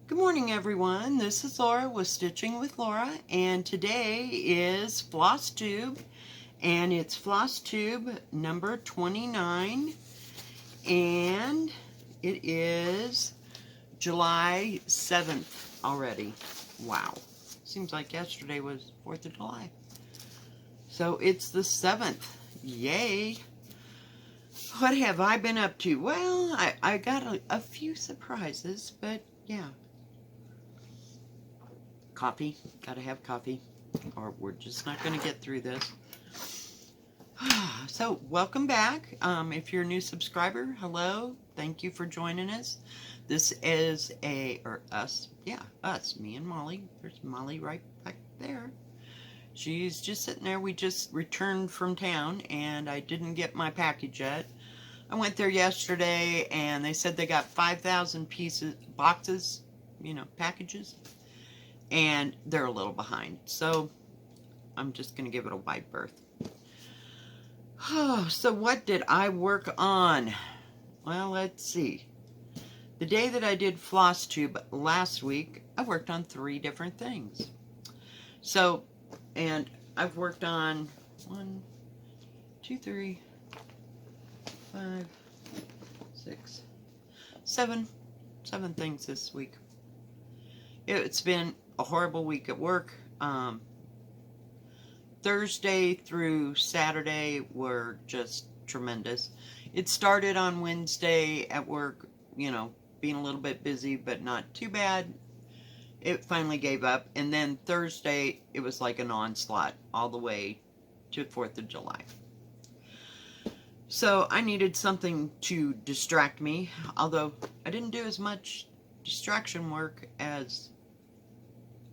Good morning, everyone. This is Laura with Stitching with Laura, and today is Flosstube, and it's Flosstube number 29, and it is July 7th already. Wow. Seems like yesterday was 4th of July. So it's the 7th. Yay! What have I been up to? Well, I got a few surprises, but yeah. Coffee. Gotta have coffee, or we're just not going to get through this. So, welcome back. If you're a new subscriber, hello. Thank you for joining us. This is us, me and Molly. There's Molly right back there. She's just sitting there. We just returned from town, and I didn't get my package yet. I went there yesterday, and they said they got 5,000 boxes, packages. And they're a little behind, so I'm just going to give it a wide berth. So what did I work on? Well, let's see. The day that I did Flosstube last week, I worked on 3 different things. So, and I've worked on 1, 2, 3, 5, 6, 7 things this week. It's been a horrible week at work. Thursday through Saturday were just tremendous. It started on Wednesday at work, being a little bit busy, but not too bad. It finally gave up. And then Thursday, it was like an onslaught all the way to 4th of July. So I needed something to distract me, although I didn't do as much distraction work as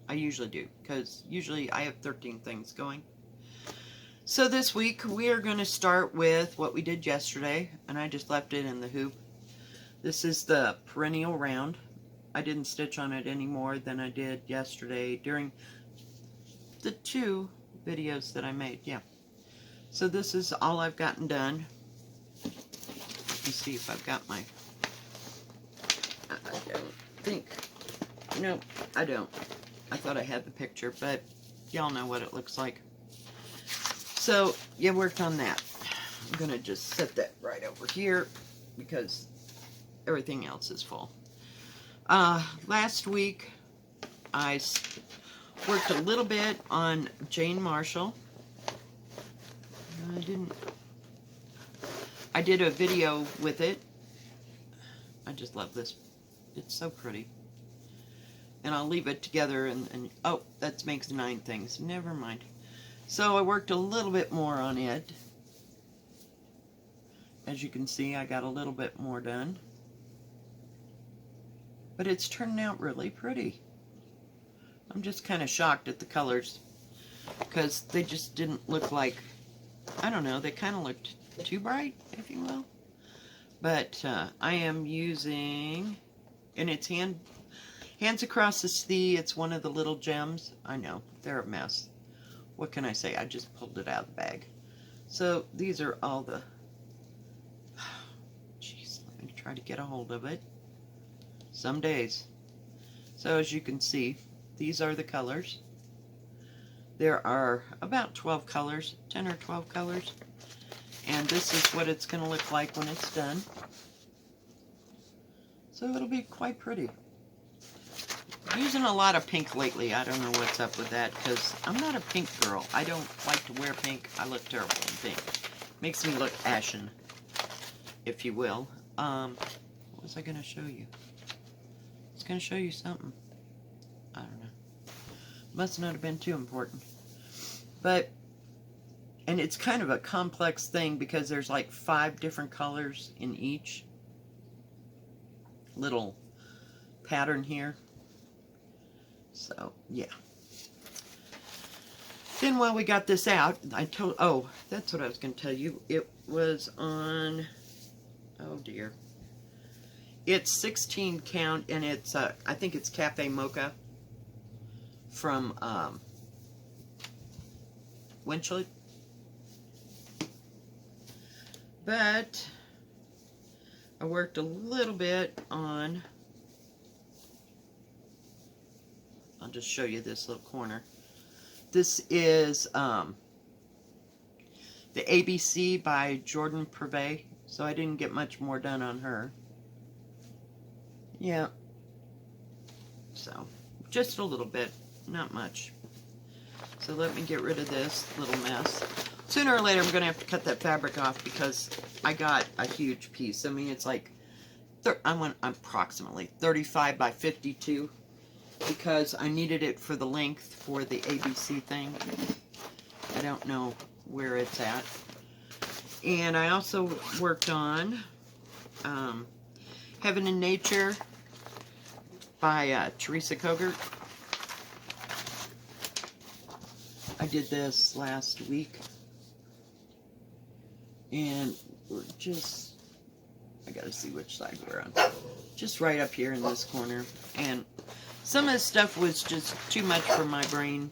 I usually do, because usually I have 13 things going. So this week we are going to start with what we did yesterday, and I just left it in the hoop. This is the perennial round. I didn't stitch on it any more than I did yesterday during the 2 videos that I made. Yeah. So this is all I've gotten done. Let's see if I've got my... I don't think... No, I don't. I thought I had the picture, but y'all know what it looks like. So, yeah, worked on that. I'm going to just set that right over here because everything else is full. Last week, I worked a little bit on Jane Marshall. I did a video with it. I just love this. It's so pretty. And I'll leave it together and oh, that makes 9 things. Never mind. So I worked a little bit more on it. As you can see, I got a little bit more done. But it's turning out really pretty. I'm just kind of shocked at the colors because they just didn't look like, I don't know, they kind of looked too bright, if you will. But I am using, and it's Hands Across the Sea. It's one of the little gems. I know, they're a mess. What can I say? I just pulled it out of the bag. So these are all the... Jeez, let me try to get a hold of it. Some days. So as you can see, these are the colors. There are about 12 colors, 10 or 12 colors. And this is what it's going to look like when it's done. So it'll be quite pretty. Using a lot of pink lately. I don't know what's up with that because I'm not a pink girl. I don't like to wear pink. I look terrible in pink. Makes me look ashen, if you will. What was I going to show you? I was going to show you something. I don't know. Must not have been too important. But, and it's kind of a complex thing because there's like 5 different colors in each little pattern here. So, yeah. Then while we got this out, oh, that's what I was going to tell you. It was on, oh dear. It's 16 count, and it's, I think it's Cafe Mocha from, Winchlet. But I worked a little bit on I'll just show you this little corner. This is the ABC by Jordan Purvey. So I didn't get much more done on her. Yeah. So, just a little bit. Not much. So let me get rid of this little mess. Sooner or later I'm going to have to cut that fabric off because I got a huge piece. I mean, it's like, I went approximately 35 by 52 because I needed it for the length for the ABC thing. I don't know where it's at. And I also worked on Heaven and Nature by Teresa Kogert. I did this last week. And we're just, I gotta see which side we're on. Just right up here in this corner. And some of this stuff was just too much for my brain.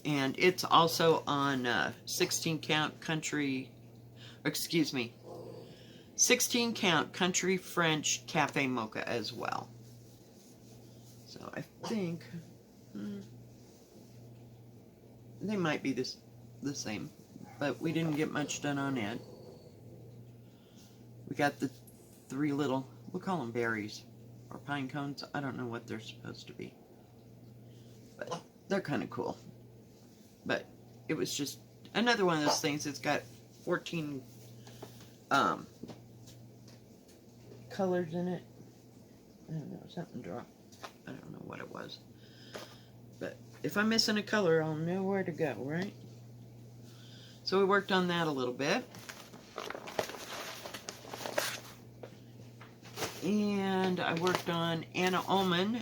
And it's also on 16 count country, excuse me, 16 count country French cafe mocha as well. So I think they might be the same, but we didn't get much done on it. We got the 3 little, we'll call them berries or pine cones. I don't know what they're supposed to be, but they're kind of cool. But it was just another one of those things. It's got 14 colors in it. I don't know, something dropped. I don't know what it was. But if I'm missing a color, I'll know where to go, right? So we worked on that a little bit. And I worked on Anna Ullman,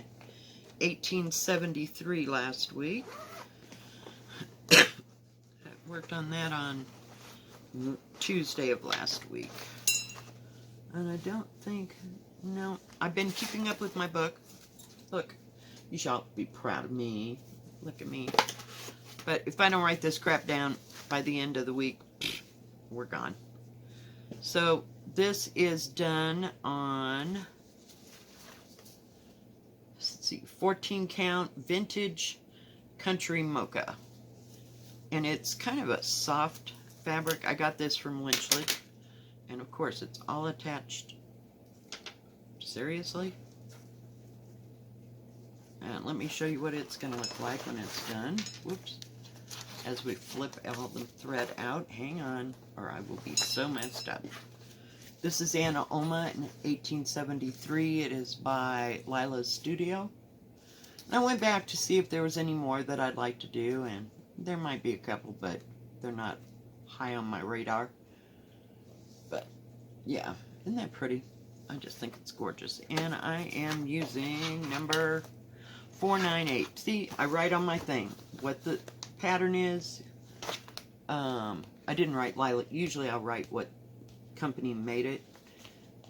1873 last week. I worked on that on Tuesday of last week. And I don't think, no, I've been keeping up with my book. Look, you shall be proud of me. Look at me. But if I don't write this crap down by the end of the week, we're gone. So this is done on, let's see, 14 count vintage country mocha. And it's kind of a soft fabric. I got this from Lynchlet. And of course, it's all attached. Seriously? And let me show you what it's going to look like when it's done. Whoops. As we flip all the thread out. Hang on, or I will be so messed up. This is Anna Alma in 1873. It is by Lila's Studio. I went back to see if there was any more that I'd like to do, and there might be a couple, but they're not high on my radar. But yeah, isn't that pretty? I just think it's gorgeous. And I am using number 498. See, I write on my thing what the pattern is. I didn't write Lila. Usually I'll write what company made it,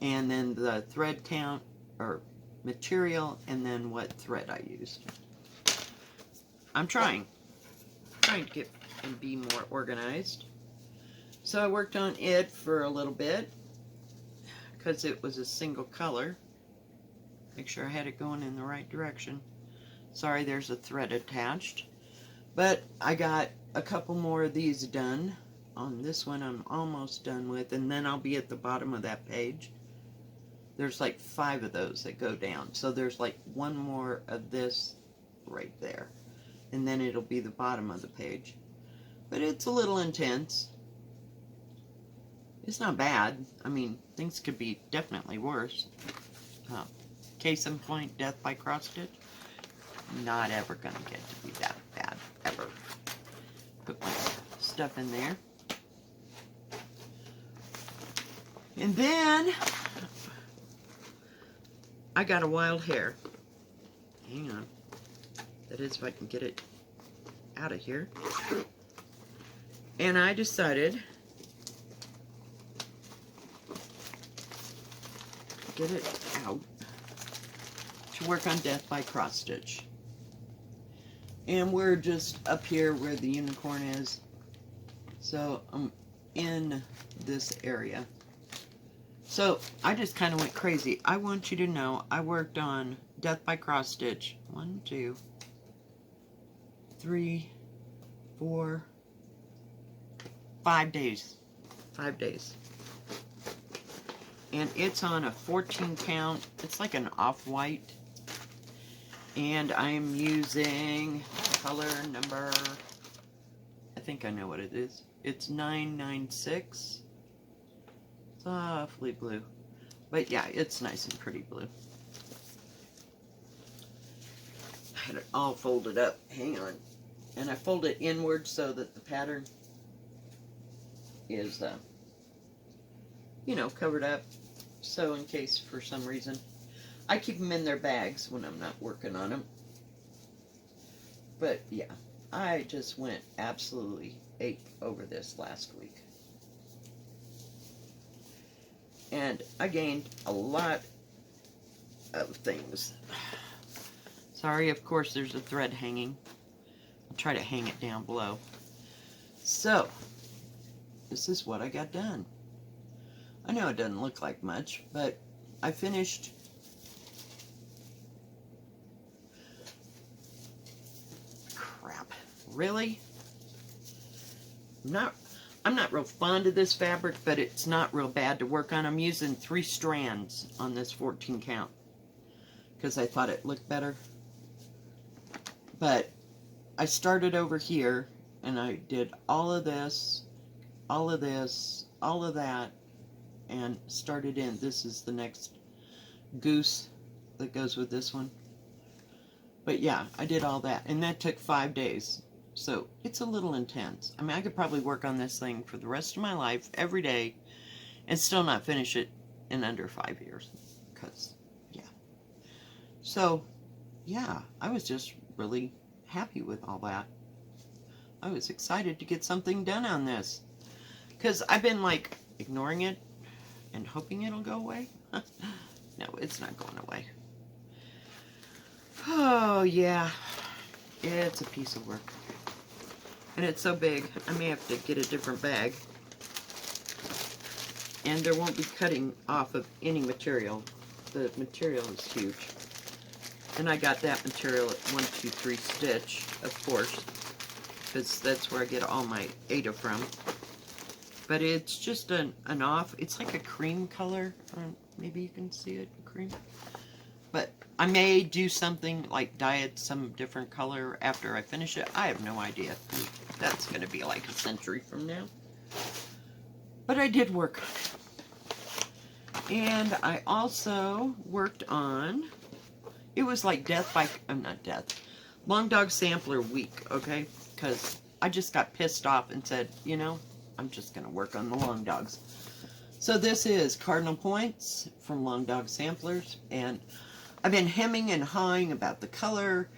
and then the thread count or material, and then what thread I used. I'm trying to get and be more organized. So I worked on it for a little bit because it was a single color. Make sure I had it going in the right direction. Sorry, there's a thread attached. But I got a couple more of these done. On this one I'm almost done with, and then I'll be at the bottom of that page. There's like 5 of those that go down. So there's like one more of this right there. And then it'll be the bottom of the page. But it's a little intense. It's not bad. I mean, things could be definitely worse. Case in point, death by cross stitch. Not ever gonna get to be that bad, ever. Put my stuff in there. And then I got a wild hair. Hang on. That is, if I can get it out of here. And I decided to get it out to work on death by cross stitch. And we're just up here where the unicorn is. So I'm in this area. So I just kind of went crazy. I want you to know I worked on death by cross stitch 1, 2, 3, 4, 5 days. 5 days. And it's on a 14 count. It's like an off-white. And I'm using color number, I think I know what it is. It's 996. It's awfully blue. But yeah, it's nice and pretty blue. I had it all folded up. Hang on. And I fold it inward so that the pattern is, you know, covered up. So in case for some reason, I keep them in their bags when I'm not working on them. But yeah, I just went absolutely ape over this last week. And I gained a lot of things. Sorry, of course there's a thread hanging. I'll try to hang it down below. So, this is what I got done. I know it doesn't look like much, but I finished crap. Really? I'm not real fond of this fabric, but it's not real bad to work on. I'm using 3 strands on this 14 count because I thought it looked better. But I started over here and I did all of this, all of this, all of that, and started in. This is the next goose that goes with this one. But yeah, I did all that, and that took 5 days. So it's a little intense. I mean, I could probably work on this thing for the rest of my life, every day, and still not finish it in under 5 years. Because, yeah. So, yeah, I was just really happy with all that. I was excited to get something done on this. Because I've been, like, ignoring it and hoping it'll go away. No, it's not going away. Oh, yeah. It's a piece of work. And it's so big, I may have to get a different bag. And there won't be cutting off of any material. The material is huge. And I got that material at 123 Stitch, of course, because that's where I get all my Ada from. But it's just an off, it's like a cream color. Maybe you can see it, cream. But I may do something like dye it some different color after I finish it. I have no idea. That's going to be like a century from now. But I did work on it. And I also worked on, it was like Long Dog Sampler Week, okay? Because I just got pissed off and said, you know, I'm just going to work on the Long Dogs. So this is Cardinal Points from Long Dog Samplers. And I've been hemming and hawing about the color.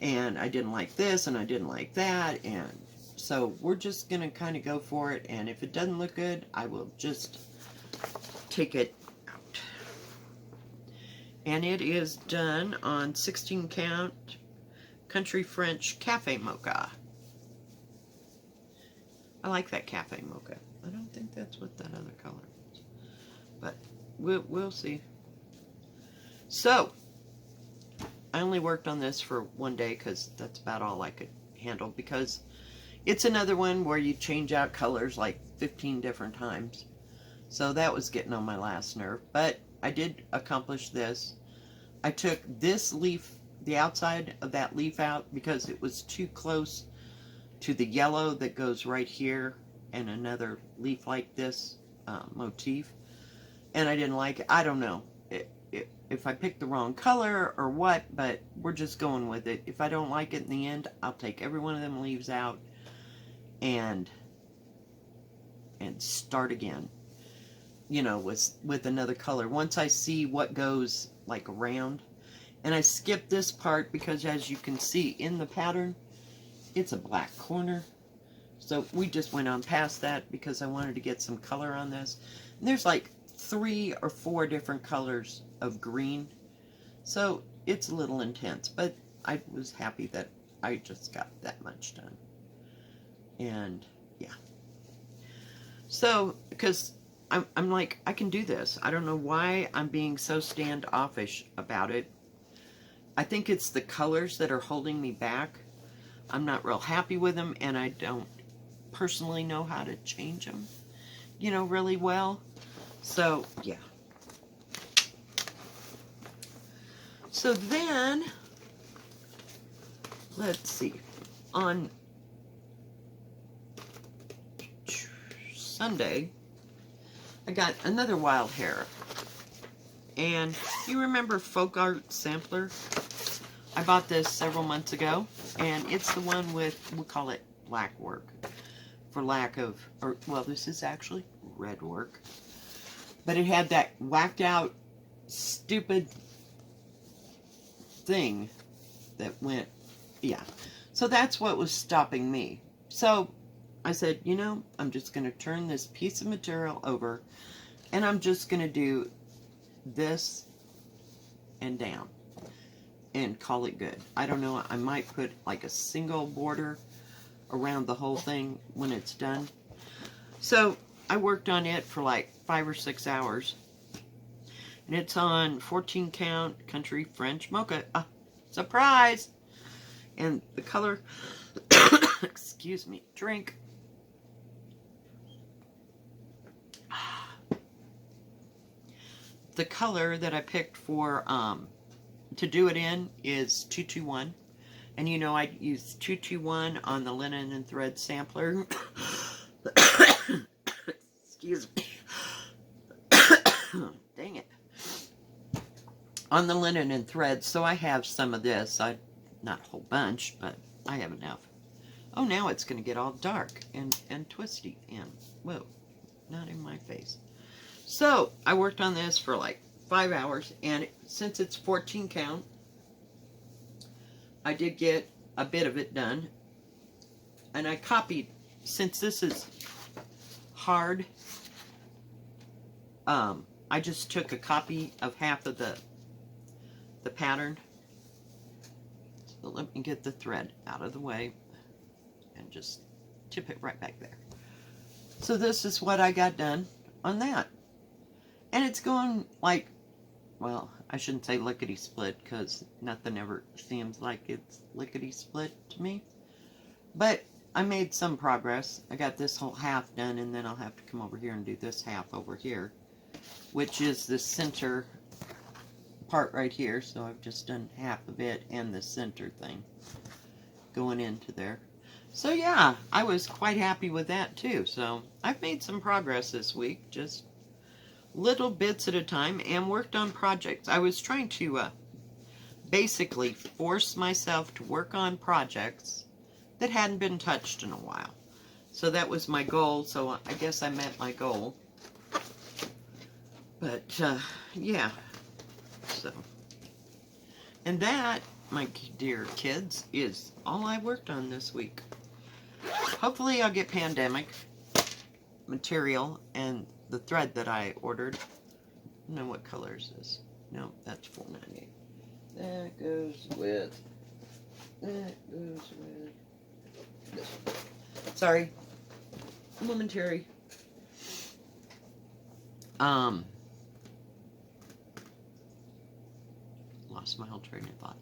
And I didn't like this and I didn't like that. And so we're just going to kind of go for it. And if it doesn't look good, I will just take it out. And it is done on 16 count Country French Cafe Mocha. I like that Cafe Mocha. I don't think that's what that other color is. But we'll see. So, I only worked on this for 1 day because that's about all I could handle. Because it's another one where you change out colors like 15 different times. So that was getting on my last nerve. But I did accomplish this. I took this leaf, the outside of that leaf out because it was too close to the yellow that goes right here and another leaf like this motif. And I didn't like it. I don't know if I picked the wrong color or what, but we're just going with it. If I don't like it in the end, I'll take every one of them leaves out and start again, you know, with another color once I see what goes like around. And I skipped this part because, as you can see in the pattern, it's a black corner. So we just went on past that because I wanted to get some color on this. And there's like 3 or 4 different colors of green. So it's a little intense, but I was happy that I just got that much done. And yeah. So, because I'm like, I can do this. I don't know why I'm being so standoffish about it. I think it's the colors that are holding me back. I'm not real happy with them, and I don't personally know how to change them, you know, really well. So, yeah. So then, let's see, on Sunday, I got another wild hair. And you remember Folk Art Sampler? I bought this several months ago, and it's the one with, we'll call it black work, for lack of, or, well, this is actually red work. But it had that whacked out, stupid thing that went, yeah. So that's what was stopping me. So I said, you know, I'm just going to turn this piece of material over, and I'm just going to do this and down and call it good. I don't know, I might put like a single border around the whole thing when it's done. So I worked on it for like 5 or 6 hours, and it's on 14 count country French mocha. Surprise! And the color, excuse me, drink. The color that I picked for to do it in is 221, and you know I used 221 on the linen and thread sampler. Excuse me. Dang it. On the linen and thread, so I have some of this. Not a whole bunch, but I have enough. Oh, now it's going to get all dark and twisty and, whoa, not in my face. So I worked on this for like 5 hours, and since it's 14 count, I did get a bit of it done. And I copied, since this is hard, I just took a copy of half of the pattern. So let me get the thread out of the way and just tip it right back there. So this is what I got done on that. And it's going like, well, I shouldn't say lickety-split, because nothing ever seems like it's lickety-split to me. But I made some progress. I got this whole half done, and then I'll have to come over here and do this half over here, which is the center part right here. So I've just done half of it and the center thing going into there. So yeah, I was quite happy with that too. So I've made some progress this week, just little bits at a time, and worked on projects. I was trying to basically force myself to work on projects that hadn't been touched in a while. So that was my goal, so I guess I met my goal. But yeah, so, and that, my dear kids, is all I worked on this week. Hopefully I'll get pandemic material and the thread that I ordered. I don't know what color is this. No, that's $4.98. That goes with this one. Sorry. Momentary. Lost my whole train of thought.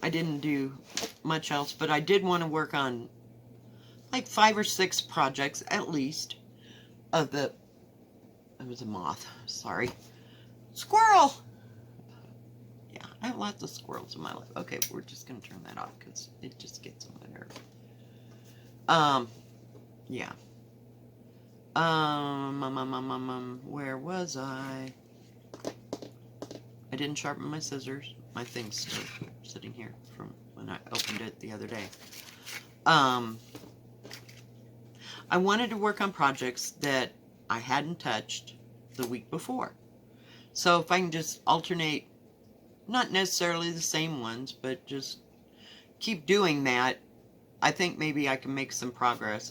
I didn't do much else, but I did want to work on like 5 or 6 projects at least of the, it was a moth, sorry. Squirrel! Yeah, I have lots of squirrels in my life. Okay, we're just going to turn that off because it just gets on my nerve. Yeah. Where was I? I didn't sharpen my scissors. My thing's still sitting here from when I opened it the other day. I wanted to work on projects that I hadn't touched the week before. So if I can just alternate, not necessarily the same ones, but just keep doing that, I think maybe I can make some progress.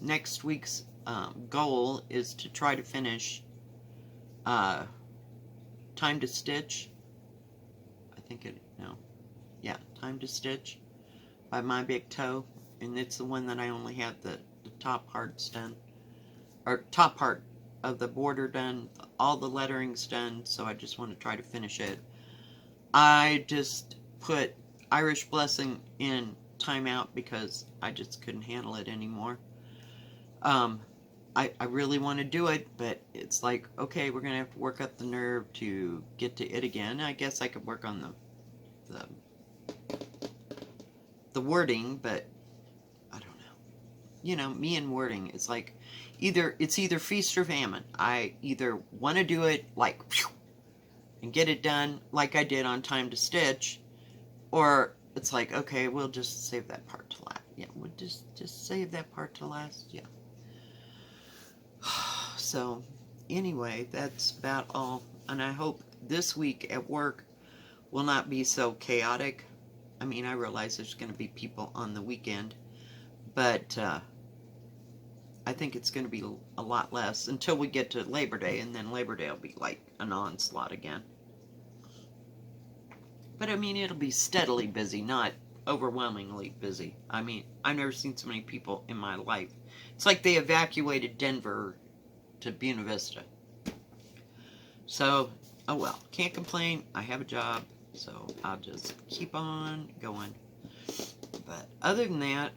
Next week's goal is to try to finish Time to Stitch. I think Time to Stitch by My Big Toe. And it's the one that I only have the top parts done. Or top part of the border done. All the lettering's done. So I just want to try to finish it. I just put Irish Blessing in time out because I just couldn't handle it anymore. I really want to do it, but it's like, okay, we're going to have to work up the nerve to get to it again. I guess I could work on the wording, but I don't know. You know, me and wording, it's like it's either feast or famine. I either want to do it like and get it done like I did on Time to Stitch, or it's like, okay, we'll just save that part to last. Yeah, we'll just save that part to last. Yeah. So, anyway, that's about all. And I hope this week at work will not be so chaotic. I mean, I realize there's going to be people on the weekend, but I think it's going to be a lot less until we get to Labor Day, and then Labor Day will be like an onslaught again. But I mean, it'll be steadily busy, not overwhelmingly busy. I mean, I've never seen so many people in my life. It's like they evacuated Denver to Buena Vista. So, oh well, can't complain. I have a job, so I'll just keep on going. But other than that,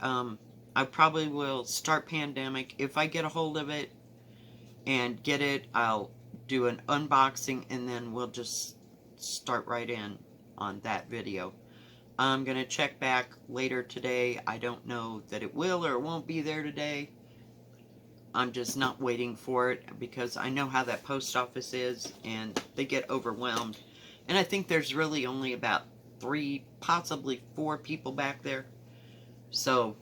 I probably will start Pandemic. If I get a hold of it and get it, I'll do an unboxing, and then we'll just start right in on that video. I'm going to check back later today. I don't know that it will or it won't be there today. I'm just not waiting for it because I know how that post office is, and they get overwhelmed. And I think there's really only about 3, possibly 4 people back there. So,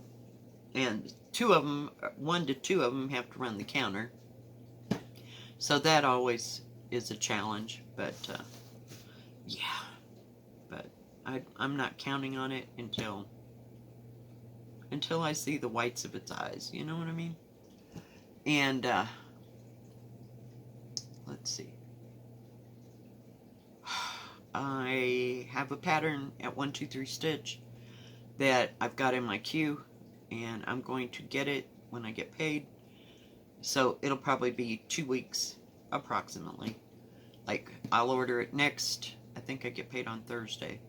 and 1 to 2 of them have to run the counter. So that always is a challenge, but yeah. But I'm not counting on it until I see the whites of its eyes, you know what I mean? And let's see. I have a pattern at 1, 2, 3 Stitch that I've got in my queue, and I'm going to get it when I get paid. So it'll probably be 2 weeks approximately. Like, I'll order it next, I think I get paid on Thursday.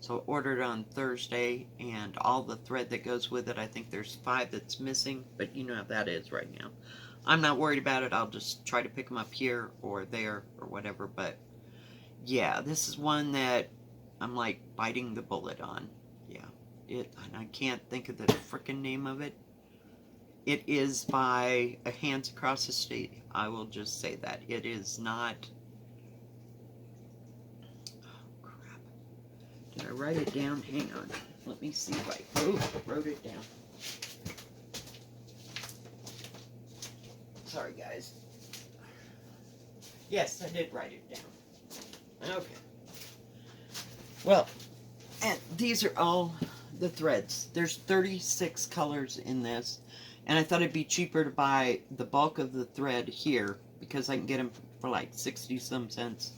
So I ordered it on Thursday, and all the thread that goes with it, I think there's 5 that's missing, but you know how that is right now. I'm not worried about it. I'll just try to pick them up here or there or whatever, but yeah, this is one that I'm like biting the bullet on. Yeah, and I can't think of the frickin' name of it. It is by a Hands Across the State. I will just say that. It is not... Oh, crap. Did I write it down? Hang on. Let me see if I wrote it down. Sorry, guys. Yes, I did write it down. Okay. Well, and these are all the threads. There's 36 colors in this. And I thought it'd be cheaper to buy the bulk of the thread here, because I can get them for like 60-some cents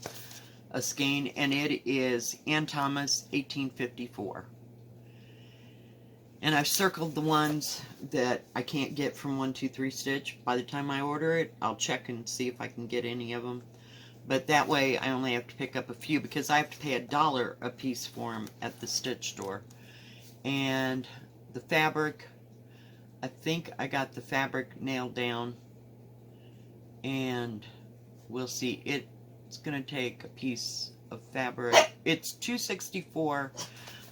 a skein. And it is Ann Thomas 1854. And I've circled the ones that I can't get from 1, 2, 3 Stitch. By the time I order it, I'll check and see if I can get any of them. But that way, I only have to pick up a few, because I have to pay $1 a piece for them at the stitch store. And the fabric, I think I got the fabric nailed down. And we'll see. It's going to take a piece of fabric. It's 264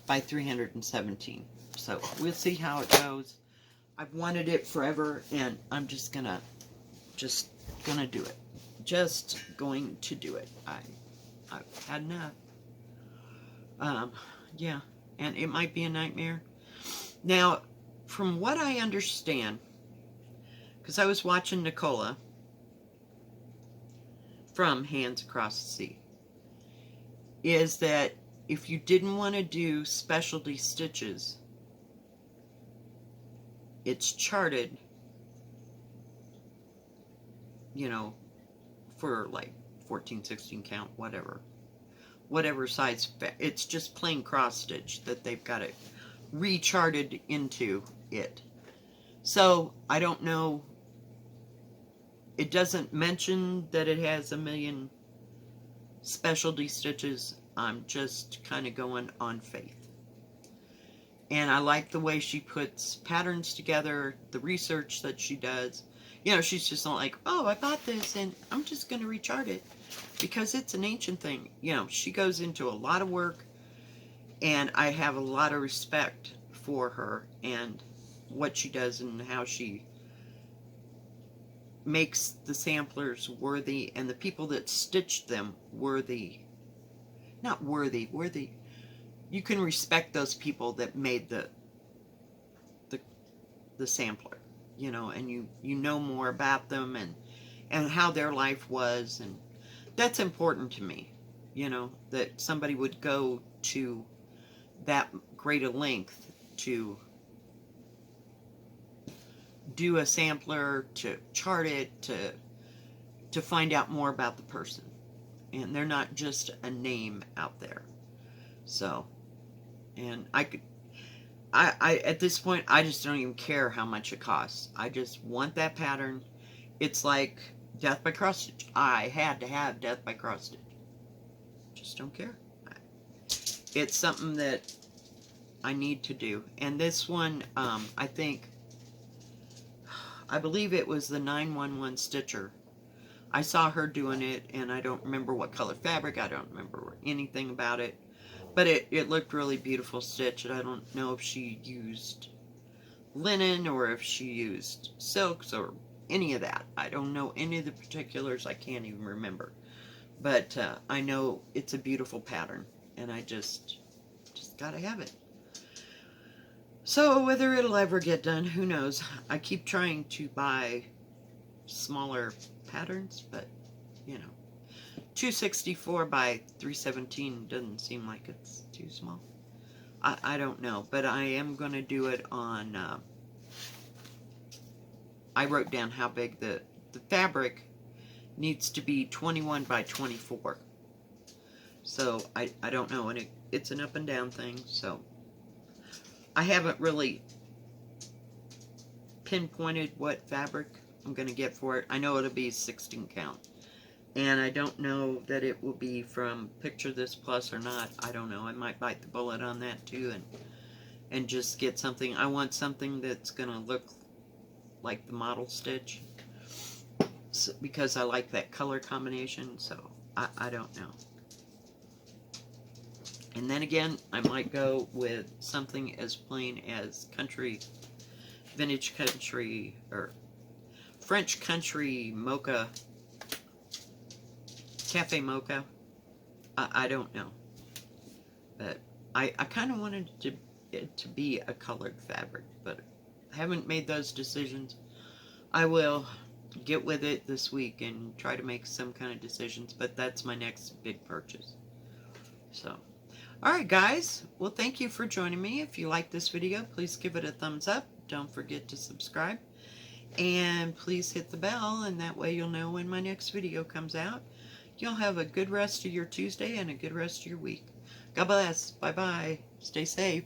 by 317. So we'll see how it goes. I've wanted it forever, and I'm just gonna do it. Just going to do it. I've had enough. Yeah, and it might be a nightmare. Now, from what I understand, because I was watching Nicola from Hands Across the Sea, is that if you didn't want to do specialty stitches, it's charted, you know, for like 14, 16 count, whatever size. It's just plain cross stitch that they've got it recharted into it. So I don't know. It doesn't mention that it has 1,000,000 specialty stitches. I'm just kind of going on faith. And I like the way she puts patterns together, the research that she does. You know, she's just not like, oh, I bought this and I'm just going to rechart it because it's an ancient thing. You know, she goes into a lot of work, and I have a lot of respect for her and what she does and how she makes the samplers worthy and the people that stitched them worthy. Not worthy, worthy. You can respect those people that made the sampler, you know, and you know more about them and how their life was, and that's important to me, you know, that somebody would go to that great a length to do a sampler, to chart it, to find out more about the person, and they're not just a name out there. So, and I at this point, I just don't even care how much it costs. I just want that pattern. It's like Death by Cross Stitch. I had to have Death by Cross Stitch. Just don't care. It's something that I need to do. And this one, I believe it was the 911 Stitcher. I saw her doing it, and I don't remember what color fabric. I don't remember anything about it. But it looked really beautiful stitch, and I don't know if she used linen or if she used silks or any of that. I don't know any of the particulars. I can't even remember. But I know it's a beautiful pattern, and I just gotta have it. So whether it'll ever get done, who knows. I keep trying to buy smaller patterns, but, you know. 264 by 317 doesn't seem like it's too small. I don't know, but I am going to do it on, I wrote down how big the fabric needs to be, 21 by 24. So I don't know, and it's an up and down thing, so I haven't really pinpointed what fabric I'm going to get for it. I know it'll be 16 count. And I don't know that it will be from Picture This Plus or not. I don't know. I might bite the bullet on that too and just get something. I want something that's going to look like the model stitch. So, because I like that color combination. So I don't know. And then again, I might go with something as plain as country, vintage country, or French country mocha. Cafe Mocha. I don't know. But I kind of wanted it to be a colored fabric, but I haven't made those decisions. I will get with it this week and try to make some kind of decisions, but that's my next big purchase. So, alright guys, well thank you for joining me. If you like this video, please give it a thumbs up. Don't forget to subscribe. And please hit the bell, and that way you'll know when my next video comes out. You'll have a good rest of your Tuesday and a good rest of your week. God bless. Bye-bye. Stay safe.